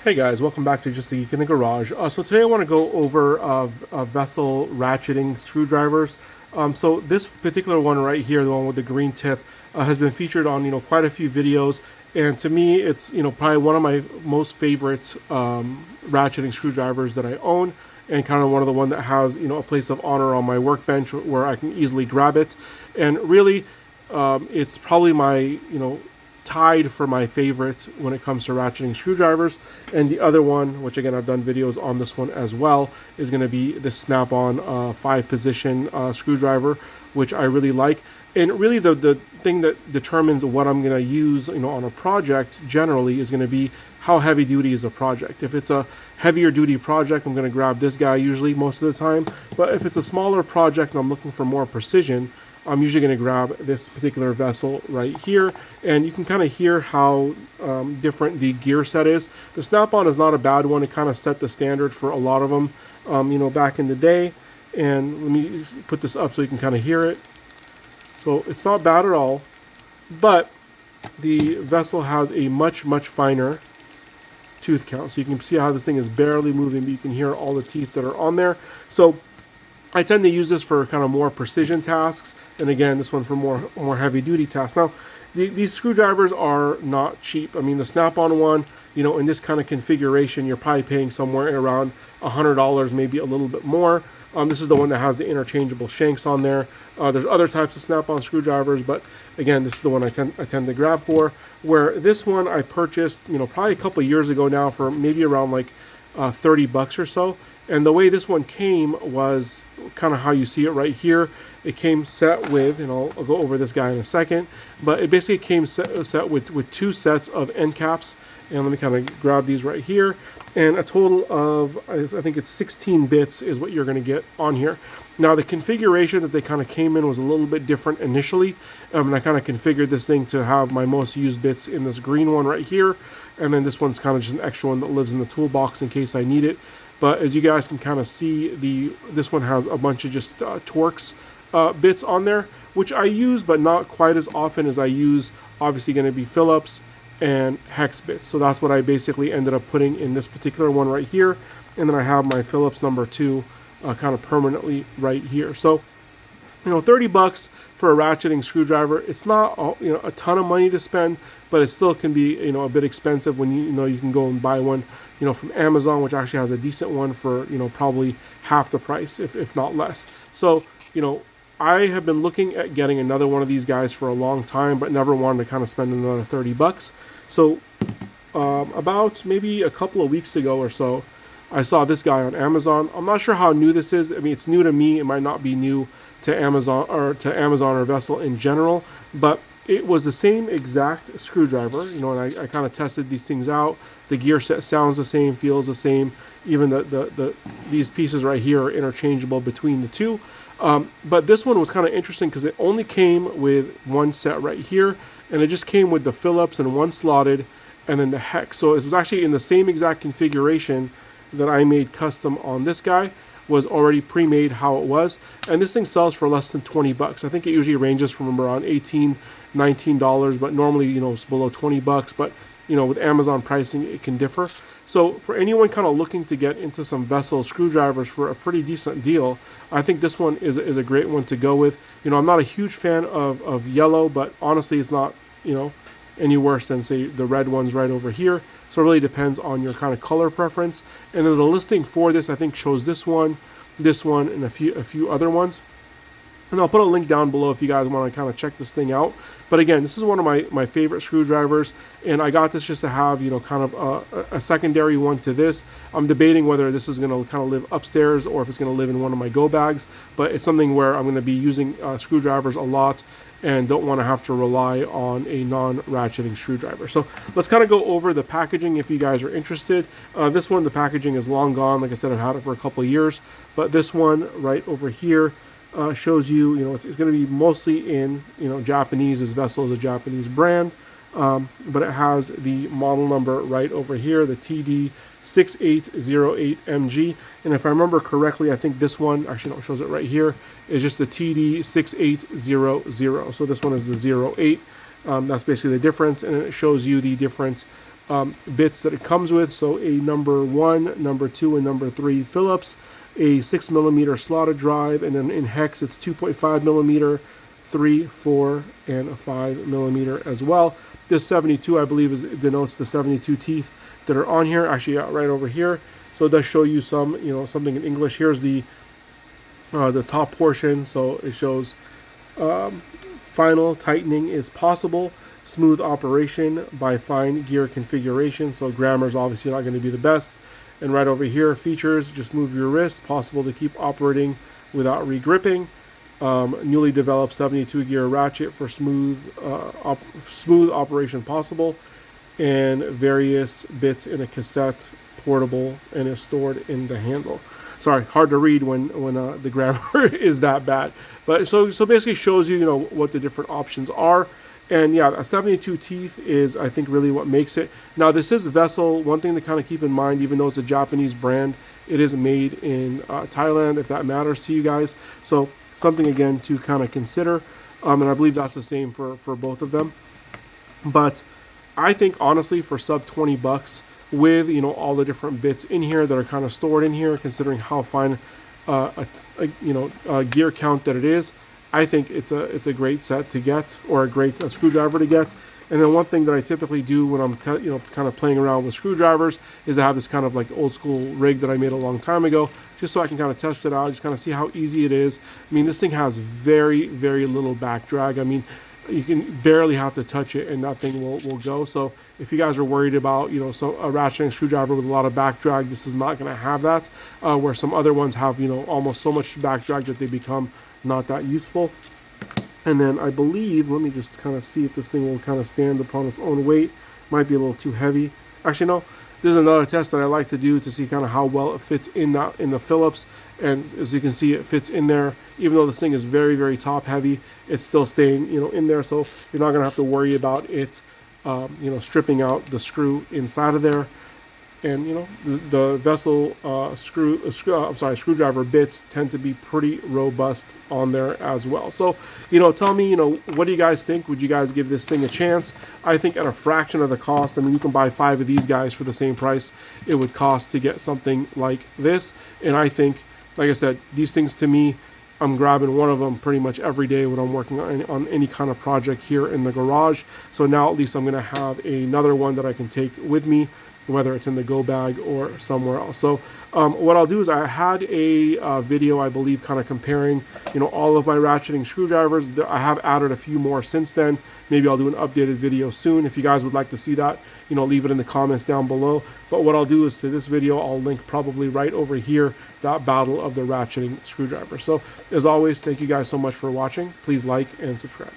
Hey guys, welcome back to Just a Geek in the Garage. So today I want to go over vessel ratcheting screwdrivers. So this particular one right here, the one with the green tip, has been featured on quite a few videos, and to me it's probably one of my most favorite ratcheting screwdrivers that I own, and kind of one of the one that has a place of honor on my workbench where I can easily grab it, and really it's probably my tied for my favorite when it comes to ratcheting screwdrivers. And the other one, which again I've done videos on this one as well, is going to be the Snap-on 5-position screwdriver, which I really like. And really the thing that determines what I'm going to use on a project generally is going to be how heavy duty is a project. If it's a heavier duty project, I'm going to grab this guy usually most of the time. But if it's a smaller project and I'm looking for more precision, I'm usually going to grab this particular vessel right here, and you can kind of hear how different the gear set is. The Snap-on is not a bad one. It kind of set the standard for a lot of them, back in the day. And let me put this up so you can kind of hear it. So it's not bad at all, but the vessel has a much finer tooth count. So you can see how this thing is barely moving, but you can hear all the teeth that are on there. So I tend to use this for kind of more precision tasks, and again, this one for more heavy duty tasks. Now, these screwdrivers are not cheap. I mean, the Snap-on one, in this kind of configuration, you're probably paying somewhere around $100, maybe a little bit more. This is the one that has the interchangeable shanks on there. There's other types of Snap-on screwdrivers, but again, this is the one I tend to grab for. Where this one I purchased, probably a couple years ago now for maybe around like $30 or so. And the way this one came was kind of how you see it right here. It came set with, and I'll go over this guy in a second, but it basically came set with two sets of end caps. And let me kind of grab these right here. And a total of, I think it's 16 bits is what you're going to get on here. Now, the configuration that they kind of came in was a little bit different initially. And I kind of configured this thing to have my most used bits in this green one right here. And then this one's kind of just an extra one that lives in the toolbox in case I need it. But as you guys can kind of see, this one has a bunch of just Torx bits on there, which I use, but not quite as often as I use, obviously going to be Phillips and hex bits. So that's what I basically ended up putting in this particular one right here. And then I have my Phillips number 2 kind of permanently right here. So, $30 for a ratcheting screwdriver, it's not a ton of money to spend, but it still can be a bit expensive when you can go and buy one from Amazon, which actually has a decent one for probably half the price, if not less. So I have been looking at getting another one of these guys for a long time, but never wanted to kind of spend another $30. So about maybe a couple of weeks ago or so, I saw this guy on Amazon. I'm not sure how new this is. I mean, it's new to me. It might not be new to Amazon or Vessel in general, but it was the same exact screwdriver, and I kind of tested these things out. The gear set sounds the same, feels the same. Even these pieces right here are interchangeable between the two. But this one was kind of interesting because it only came with one set right here, and it just came with the Phillips and one slotted, and then the hex. So it was actually in the same exact configuration that I made custom on this guy, was already pre-made how it was, and this thing sells for less than $20. I think it usually ranges from around $18, $19, but normally it's below $20. But with Amazon pricing, it can differ. So for anyone kind of looking to get into some vessel screwdrivers for a pretty decent deal, I think this one is a great one to go with. I'm not a huge fan of yellow, but honestly, it's not any worse than, say, the red ones right over here. So it really depends on your kind of color preference. And then the listing for this, I think, shows this one, and a few other ones. And I'll put a link down below if you guys want to kind of check this thing out. But again, this is one of my favorite screwdrivers, and I got this just to have kind of a secondary one to this. I'm debating whether this is going to kind of live upstairs or if it's going to live in one of my go bags. But it's something where I'm going to be using screwdrivers a lot, and don't want to have to rely on a non-ratcheting screwdriver. So let's kind of go over the packaging if you guys are interested. This one, the packaging is long gone. Like I said, I've had it for a couple of years. But this one right over here shows you, it's going to be mostly in, Japanese, as Vessel is a Japanese brand. But it has the model number right over here, the TD6808MG. And if I remember correctly, I think this one, actually no, it shows it right here, is just the TD6800. So this one is the 08. That's basically the difference, and it shows you the different bits that it comes with. So a number 1, number 2, and number 3 Phillips, a 6mm slotted drive, and then in hex it's 2.5mm, 3, 4, and a 5mm as well. This 72, I believe, denotes the 72 teeth that are on here. Actually, yeah, right over here. So it does show you some, something in English. Here's the top portion. So it shows final tightening is possible. Smooth operation by fine gear configuration. So grammar is obviously not going to be the best. And right over here, features, just move your wrist. Possible to keep operating without re-gripping. Newly developed 72 gear ratchet for smooth operation possible. And various bits in a cassette, portable, and is stored in the handle. Sorry, hard to read when the grammar is that bad. But so basically shows you, what the different options are. And yeah, a 72 teeth is, I think, really what makes it. Now, this is Vessel. One thing to kind of keep in mind, even though it's a Japanese brand, it is made in Thailand, if that matters to you guys. So something, again, to kind of consider. And I believe that's the same for both of them. But I think, honestly, for sub 20 bucks, with, all the different bits in here that are kind of stored in here, considering how fine a gear count that it is, I think it's a great set to get, or a great screwdriver to get. And then one thing that I typically do when I'm kind of playing around with screwdrivers is I have this kind of like old school rig that I made a long time ago, just so I can kind of test it out, just kind of see how easy it is. I mean, this thing has very, very little back drag. I mean, you can barely have to touch it and that thing will go. So if you guys are worried about, so a ratcheting screwdriver with a lot of back drag, this is not going to have that, where some other ones have, almost so much back drag that they become not that useful. And then I believe, let me just kind of see if this thing will kind of stand upon its own weight. Might be a little too heavy. Actually, no. This is another test that I like to do to see kind of how well it fits in the Phillips. And as you can see, it fits in there. Even though this thing is very, very top heavy, it's still staying, in there. So you're not going to have to worry about it, stripping out the screw inside of there. And the Vessel screwdriver bits tend to be pretty robust on there as well. So tell me, what do you guys think? Would you guys give this thing a chance? I think at a fraction of the cost. I mean, you can buy 5 of these guys for the same price it would cost to get something like this. And I think, like I said, these things, to me, I'm grabbing one of them pretty much every day when I'm working on any kind of project here in the garage. So now at least I'm going to have another one that I can take with me, whether it's in the go bag or somewhere else. So what I'll do is, I had a video, I believe, kind of comparing, all of my ratcheting screwdrivers. I have added a few more since then. Maybe I'll do an updated video soon. If you guys would like to see that, leave it in the comments down below. But what I'll do is, to this video, I'll link probably right over here, that battle of the ratcheting screwdriver. So as always, thank you guys so much for watching. Please like and subscribe.